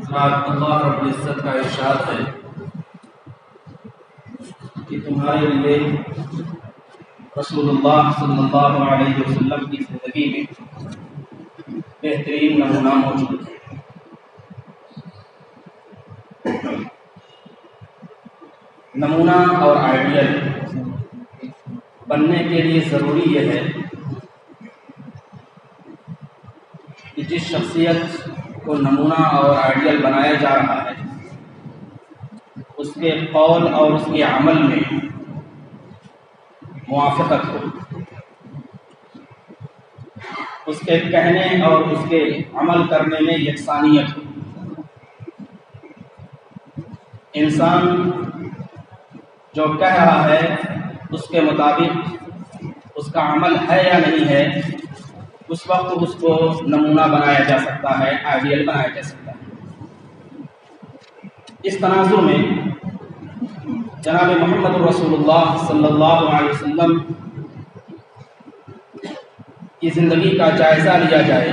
اللہ رب العزت کا ارشاد ہے کہ تمہارے لیے رسول اللہ صلی اللہ علیہ وسلم کی زندگی میں بہترین نمونہ موجود ہے۔ نمونہ اور آئیڈیل بننے کے لیے ضروری یہ ہے کہ جس شخصیت کو نمونہ اور آئیڈیل بنایا جا رہا ہے اس کے قول اور اس کے عمل میں موافقت ہو، اس کے کہنے اور اس کے عمل کرنے میں یکسانیت ہو۔ انسان جو کہہ رہا ہے اس کے مطابق اس کا عمل ہے یا نہیں ہے، اس وقت اس کو نمونہ بنایا جا سکتا ہے، آئیڈیل بنایا جا سکتا ہے۔ اس تناظر میں جناب محمد رسول اللہ صلی اللہ علیہ وسلم کی زندگی کا جائزہ لیا جائے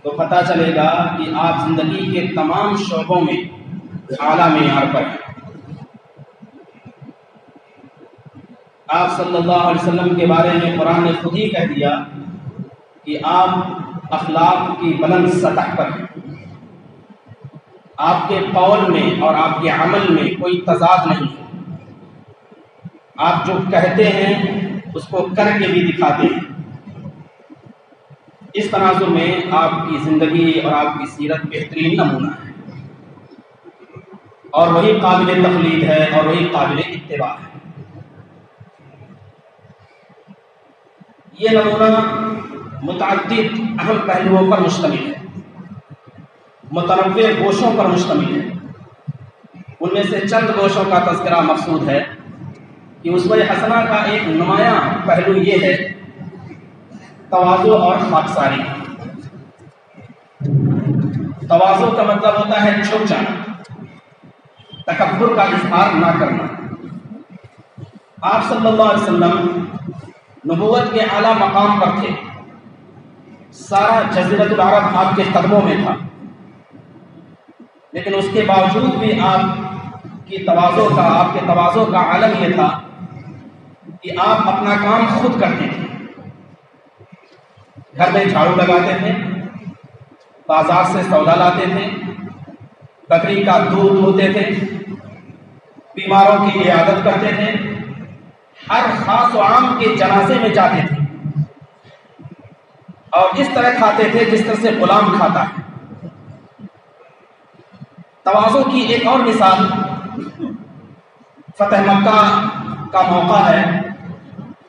تو پتہ چلے گا کہ آپ زندگی کے تمام شعبوں میں اعلیٰ معیار پر ہیں۔ آپ صلی اللہ علیہ وسلم کے بارے میں قرآن نے خود ہی کہہ دیا کہ آپ اخلاق کی بلند سطح پر ہیں۔ آپ کے قول میں اور آپ کے عمل میں کوئی تضاد نہیں ہے۔ آپ جو کہتے ہیں اس کو کر کے بھی دکھاتے ہیں۔ اس تناظر میں آپ کی زندگی اور آپ کی سیرت بہترین نمونہ ہے، اور وہی قابل تقلید ہے اور وہی قابل اتباع ہے۔ یہ نمونہ متعدد اہم پہلوؤں پر مشتمل ہے، متنوع گوشوں پر مشتمل ہے۔ ان میں سے چند گوشوں کا تذکرہ مقصود ہے کہ اسوہ حسنہ کا ایک نمایاں پہلو یہ ہے تواضع اور خاکساری۔ تواضع کا مطلب ہوتا ہے جھک جانا، تکبر کا اظہار نہ کرنا۔ آپ صلی اللہ علیہ وسلم نبوت کے اعلیٰ مقام پر تھے، سارا جزیرۃ العرب آپ کے قدموں میں تھا، لیکن اس کے باوجود بھی آپ کے تواضع کا عالم یہ تھا کہ آپ اپنا کام خود کرتے تھے۔ گھر میں جھاڑو لگاتے تھے، بازار سے سودا لاتے تھے، بکری کا دودھ دھوتے تھے، بیماروں کی عیادت کرتے تھے، ہر خاص و عام کے جنازے میں جاتے تھے، اور اس طرح کھاتے تھے جس طرح سے غلام کھاتا ہے۔ تواضع کی ایک اور مثال فتح مکہ کا موقع ہے،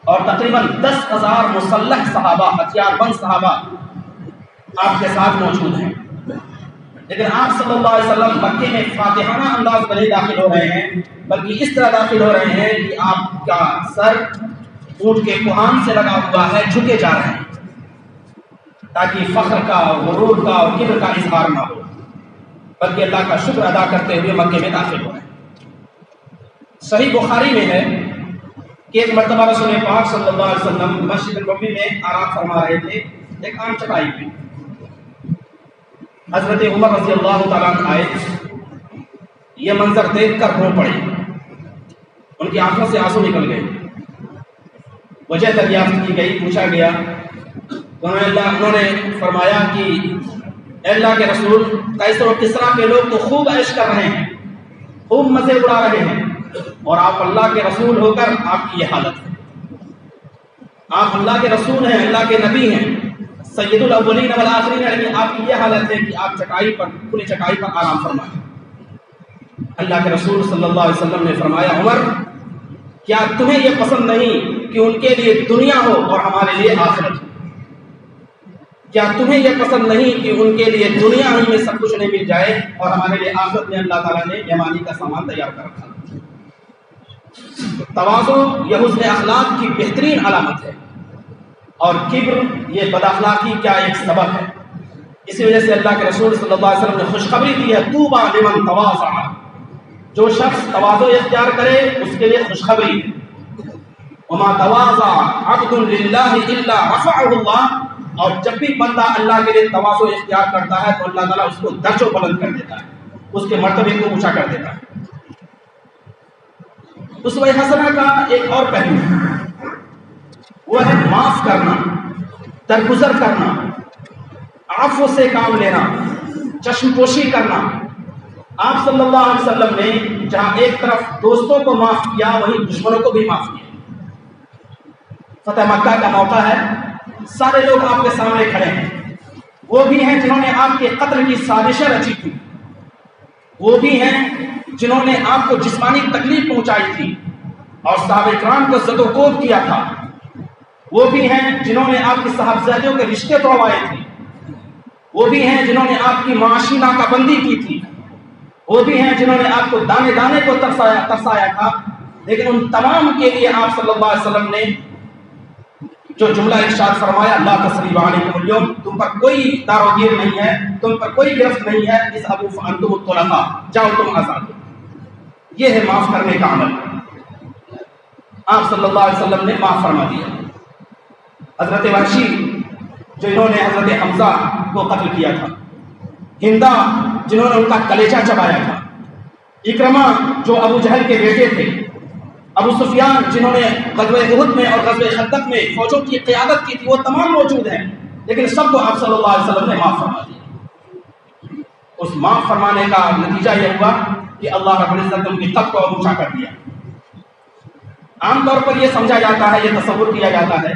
اور تقریباً 10,000 مسلح صحابہ، ہتھیار بند صحابہ آپ کے ساتھ موجود ہیں، لیکن آپ صلی اللہ علیہ وسلم مکے میں فاتحانہ انداز میں نہیں داخل ہو رہے ہیں، بلکہ اس طرح داخل ہو رہے ہیں کہ آپ کا سر اونٹ کے کوہان سے لگا ہوا ہے، جھکے جا رہے ہیں تاکہ فخر کا، غرور کا اور کبر کا اظہار نہ ہو، بلکہ اللہ کا شکر ادا کرتے ہوئے مکے میں داخل ہو رہے ہیں۔ صحیح بخاری میں ہے کہ ایک مرتبہ رسول پاک صلی اللہ علیہ وسلم مسجد نبوی میں آرام فرما رہے تھے، ایک عام چٹائی پہ۔ حضرت عمر رضی اللہ تعالیٰ عنہ آئے، یہ منظر دیکھ کر رو پڑے، ان کی آنکھوں سے آنسو نکل گئے۔ وجہ دریافت کی گئی، پوچھا گیا، انہوں نے فرمایا کہ اے اللہ کے رسول، قیصر و کسریٰ کے لوگ تو خوب عیش کر رہے ہیں، خوب مزے اڑا رہے ہیں، اور آپ اللہ کے رسول ہو کر آپ کی یہ حالت ہے۔ آپ اللہ کے رسول ہیں، اللہ کے نبی ہیں، سید الاولین والآخرین، لیکن آپ کی یہ حالت ہے کہ آپ چٹائی پر، کھلی چٹائی پر آرام فرمائیں۔ اللہ کے رسول صلی اللہ علیہ وسلم نے فرمایا، عمر، کیا تمہیں یہ پسند نہیں کہ ان کے لیے دنیا ہو اور ہمارے لیے آخرت ہو؟ کیا تمہیں یہ پسند نہیں کہ ان کے لیے دنیا ہی میں سب کچھ نہیں مل جائے اور ہمارے لیے آخرت میں اللہ تعالیٰ نے مہمانی کا سامان تیار کر رکھا؟ تواضع یہ حسن اخلاق کی بہترین علامت ہے، اور کبر یہ بد اخلاقی کا ایک سبب ہے۔ اسی وجہ سے اللہ کے رسول صلی اللہ علیہ وسلم نے خوشخبری دی ہے، طوبیٰ لمن تواضع، جو شخص تواضع اختیار کرے اس کے لیے خوشخبری ہے۔ وما تواضع عبد للہ الا رفعہ اللہ، اور جب بھی بندہ اللہ کے لیے تواضع اختیار کرتا ہے تو اللہ تعالیٰ اس کو درج و بلند کر دیتا ہے، اس کے مرتبے کو اونچا کر دیتا ہے۔ اسوہ حسنہ کا ایک اور پہلو وہ ہے معاف کرنا، درگزر کرنا، عفو سے کام لینا، چشم پوشی کرنا۔ آپ صلی اللہ علیہ وسلم نے جہاں ایک طرف دوستوں کو معاف کیا وہیں دشمنوں کو بھی معاف کیا۔ فتح مکہ کا موقع ہے، سارے لوگ آپ کے سامنے کھڑے ہیں، وہ بھی ہیں جنہوں نے آپ کے قتل کی سازشیں رچی تھی، وہ بھی ہیں جنہوں نے آپ کو جسمانی تکلیف پہنچائی تھی اور صحابہ کرام کو زد و کوب کیا تھا، وہ بھی ہیں جنہوں نے آپ کی صاحبزادیوں کے رشتے توڑوائے تھے، وہ بھی ہیں جنہوں نے آپ کی معاشی ناکہ بندی کی تھی، وہ بھی ہیں جنہوں نے آپ کو دانے دانے کو ترسایا تھا۔ لیکن ان تمام کے لیے آپ صلی اللہ علیہ وسلم نے جو جملہ ارشاد فرمایا، لا تثریب علیکم اليوم، تم پر کوئی دار و گیر نہیں ہے، تم پر کوئی گرفت نہیں ہے، اذهبوا فانتم الطلقاء، جاؤ تم آزاد ہو۔ یہ ہے معاف کرنے کا عمل۔ آپ صلی اللہ علیہ وسلم نے معاف فرما دیا۔ حضرت وحشی جو انہوں نے حضرت حمزہ کو قتل کیا تھا، ہندا جنہوں نے ان کا کلیجہ چبایا تھا، اکرمہ جو ابو جہل کے بیٹے تھے، ابو سفیان جنہوں نے غزوہ احد میں اور غزوہ خندق میں فوجوں کی قیادت کی تھی، وہ تمام موجود ہیں، لیکن سب کو آپ صلی اللہ علیہ وسلم نے معاف فرما دیا۔ اس معاف فرمانے کا نتیجہ یہ ہوا کہ اللہ رب العزت نے ان کی قد کو اونچا کر دیا۔ عام طور پر یہ سمجھا جاتا ہے، یہ تصور کیا جاتا ہے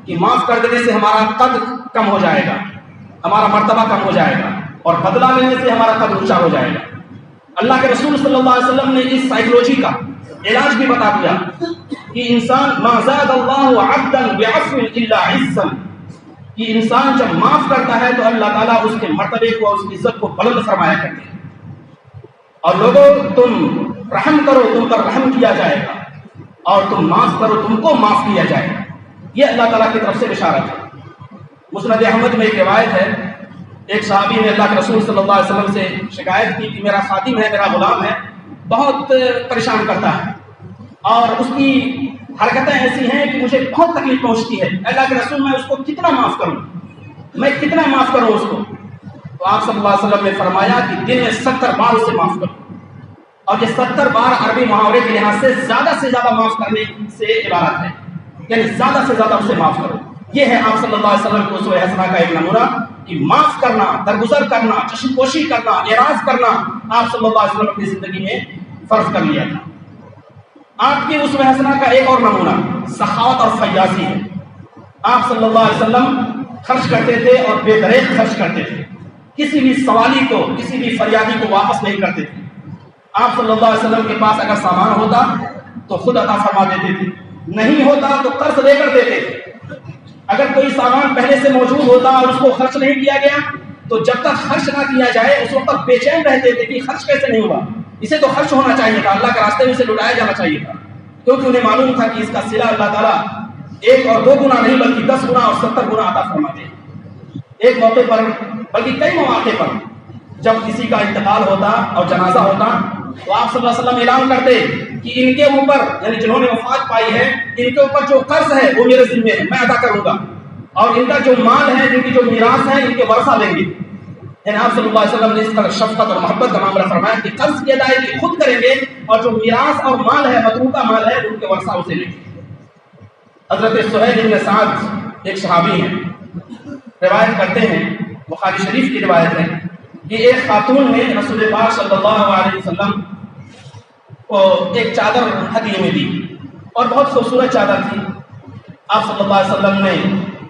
کہ معاف کر دینے سے ہمارا قد کم ہو جائے گا، ہمارا مرتبہ کم ہو جائے گا، اور بدلہ لینے سے ہمارا قد اونچا ہو جائے گا۔ اللہ کے رسول صلی اللہ علیہ وسلم نے اس سائیکولوجی کا علاج بھی بتا دیا کہ انسان ما زاد اللہ عبدا بعفو الا عزا، کہ انسان جب معاف کرتا ہے تو اللہ تعالیٰ اس کے مرتبے کو اور اس کی عزت کو بلند فرمایا کرتے ہیں۔ اور لوگوں تم رحم کرو، تم پر رحم کیا جائے گا، اور تم معاف کرو، تم کو معاف کیا جائے گا۔ یہ اللہ تعالیٰ کی طرف سے بشارت ہے۔ مسند احمد میں ایک روایت ہے، ایک صحابی نے اللہ کے رسول صلی اللہ علیہ وسلم سے شکایت کی کہ میرا خادم ہے، میرا غلام ہے، بہت پریشان کرتا ہے اور اس کی حرکتیں ایسی ہیں کہ مجھے بہت تکلیف پہنچتی ہے، اللہ کے رسول میں اس کو کتنا معاف کروں، میں کتنا معاف کروں اس کو؟ تو آپ صلی اللہ علیہ وسلم نے فرمایا کہ دن میں 70 بار اسے معاف کرو، اور یہ 70 بار عربی محاورے کے لحاظ سے زیادہ معاف کرنے سے عبارت ہے، یعنی زیادہ سے زیادہ اسے معاف کرو۔ یہ ہے آپ صلی اللہ علیہ وسلم کو اسوہ حسنہ کا ایک نمونہ کہ معاف کرنا، درگزر کرنا، چشم پوشی کرنا، اعراض کرنا آپ صلی اللہ علیہ وسلم اپنی زندگی میں فرض کر لیا تھا۔ آپ کی اسوہ حسنہ کا ایک اور نمونہ سخاوت اور فیاضی ہے۔ آپ صلی اللہ علیہ وسلم خرچ کرتے تھے اور بے دریغ خرچ کرتے تھے، کسی بھی سوالی کو، کسی بھی فریادی کو واپس نہیں کرتے تھے۔ آپ صلی اللہ علیہ وسلم کے پاس اگر سامان ہوتا تو خود عطا فرما دیتے تھے، نہیں ہوتا تو قرض لے کر دیتے تھے۔ اگر کوئی سامان پہلے سے موجود ہوتا اور اس کو خرچ نہیں کیا گیا تو جب تک خرچ نہ کیا جائے اس وقت تک بے چین رہتے تھے کہ خرچ کیسے نہیں ہوا، اسے تو خرچ ہونا چاہیے تھا، اللہ کے راستے میں اسے لٹایا جانا چاہیے تھا، کیونکہ انہیں معلوم تھا کہ اس کا صلہ اللہ تعالیٰ 1 اور 2 گنا نہیں بلکہ 10 گنا اور 70 گنا عطا فرماتے ہیں۔ ایک موقع پر بلکہ کئی مواقع پر جب کسی کا انتقال ہوتا اور جنازہ ہوتا تو آپ صلی اللہ علیہ وسلم اعلان کرتے کہ ان کے اوپر، یعنی جنہوں نے وفات پائی ہے، ان کے اوپر جو قرض ہے وہ میرے ذمہ ہے، میں ادا کروں گا، اور ان کا جو مال ہے، ان کی جو میراث ہے، ان کے ورثہ لیں گے۔ یعنی آپ صلی اللہ علیہ وسلم نے اس طرح شفقت اور محبت کا معاملہ فرمایا کہ قرض کی ادائیگی خود کریں گے اور جو میراث اور مال ہے، متروکہ مال ہے، ان کے ورثہ اسے لیں گے۔ حضرت سہیل بن سعد ایک صحابی ہیں، روایت کرتے ہیں، بخاری شریف کی روایت ہے کہ ایک خاتون نے رسول پاک صلی اللہ علیہ وسلم کو ایک چادر ہدیے میں دی اور بہت خوبصورت چادر تھی۔ آپ صلی اللہ علیہ وسلم نے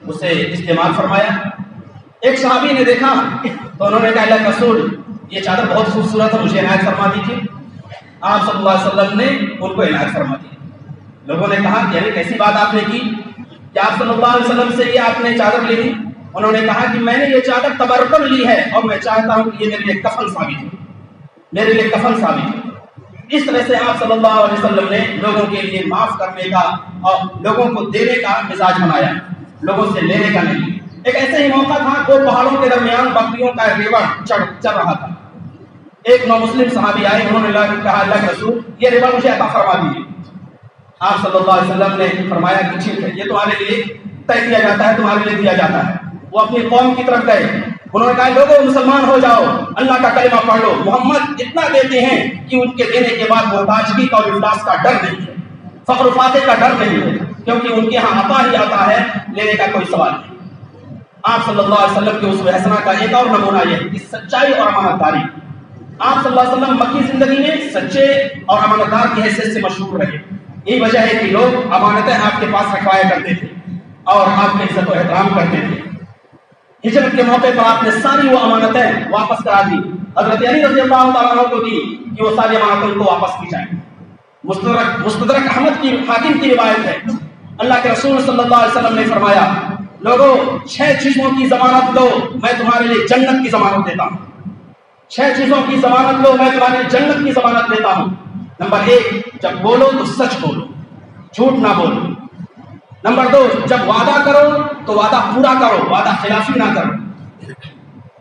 اسے استعمال فرمایا۔ ایک صحابی نے دیکھا تو انہوں نے کہا اللہ کے رسول یہ چادر بہت خوبصورت ہے، مجھے عنایت فرما دیجیے۔ آپ صلی اللہ علیہ وسلم نے ان کو عنایت فرما دی۔ لوگوں نے کہا کہ یعنی کیسی بات آپ نے کی کہ آپ صلی اللہ علیہ وسلم سے یہ آپ نے چادر لی تھی؟ انہوں نے کہا کہ میں نے یہ چادر تبرکن لی ہے اور میں چاہتا ہوں کہ یہ میرے لیے کفن ثابت ہو، میرے لیے کفن ثابت ہو۔ اس طرح سے آپ صلی اللہ علیہ وسلم نے لوگوں کے لیے معاف کرنے کا اور لوگوں کو دینے کا مزاج بنایا، لوگوں سے لینے کا نہیں۔ ایک ایسے ہی موقع تھا، 2 پہاڑوں کے درمیان بکریوں کا ریوڑ چل رہا تھا۔ ایک نامسلم صحابی آئے، انہوں نے کہا اللہ کے رسول یہ ریوڑ مجھے عطا فرما دیجیے۔ آپ صلی اللہ علیہ وسلم نے فرمایا کہ ٹھیک ہے، یہ تمہارے لیے طے کیا جاتا ہے، تمہارے لیے دیا جاتا ہے۔ وہ اپنی قوم کی طرف گئے، انہوں نے کہا لوگوں مسلمان ہو جاؤ، اللہ کا کلمہ پڑھ لو، محمد اتنا دیتے ہیں کہ ان کے دینے کے بعد محتاجگی کا اور افلاس کا ڈر نہیں ہے، فقر و فاقے کا ڈر نہیں ہے، کیونکہ ان کے ہاں عطا ہی عطا ہے، لینے کا کوئی سوال نہیں۔ آپ صلی اللہ علیہ وسلم کے اسوہ حسنہ کا ایک اور نمونہ یہ ہے کہ سچائی اور امانت داری۔ آپ صلی اللہ علیہ وسلم مکی زندگی میں سچے اور امانت دار کی حیثیت سے مشہور رہے، یہی وجہ ہے کہ لوگ امانتیں آپ کے پاس رکھوایا کرتے تھے اور آپ کی عزت و احترام کرتے تھے۔ ہجرت کے موقع پر آپ نے ساری وہ امانتیں واپس کرا دی، حضرت علی رضی اللہ تعالیٰ عنہ کو دی کہ وہ ساری امانتیں کو واپس کی جائیں۔ مستدرک احمد کی حاکم کی روایت ہے، اللہ کے رسول صلی اللہ علیہ وسلم نے فرمایا لوگوں 6 چیزوں کی ضمانت دو، میں تمہارے لیے جنت کی ضمانت دیتا ہوں۔ 6 چیزوں کی ضمانت دو، میں تمہارے لیے جنت کی ضمانت دیتا ہوں۔ نمبر 1، جب بولو تو سچ بولو، جھوٹ نہ بولو۔ نمبر 2، جب وعدہ کرو تو وعدہ پورا کرو، وعدہ خلافی نہ کرو۔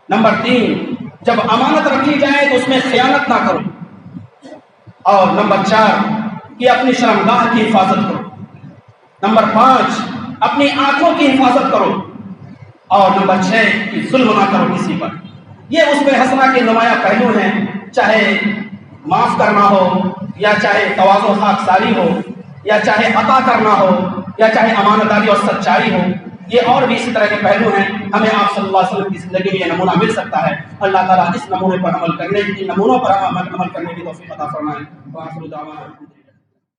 نمبر 3، جب امانت رکھی جائے تو اس میں خیانت نہ کرو۔ اور نمبر 4، کہ اپنی شرمگاہ کی حفاظت کرو۔ نمبر 5، اپنی آنکھوں کی حفاظت کرو۔ اور نمبر 6، کہ ظلم نہ کرو کسی پر۔ یہ اس میں حسنہ کے نمایاں پہلو ہیں، چاہے معاف کرنا ہو، یا چاہے تواضع و خاکساری ہو، یا چاہے عطا کرنا ہو، یا چاہے امانت داری اور سچائی ہو، یہ اور بھی اسی طرح کے پہلو ہیں۔ ہمیں آپ صلی اللہ علیہ وسلم کی زندگی میں یہ نمونہ مل سکتا ہے۔ اللہ تعالیٰ اس نمونے پر عمل کرنے، ان نمونوں پر عمل کرنے کی توفیق عطا فرمائے۔ وآخر دعوانا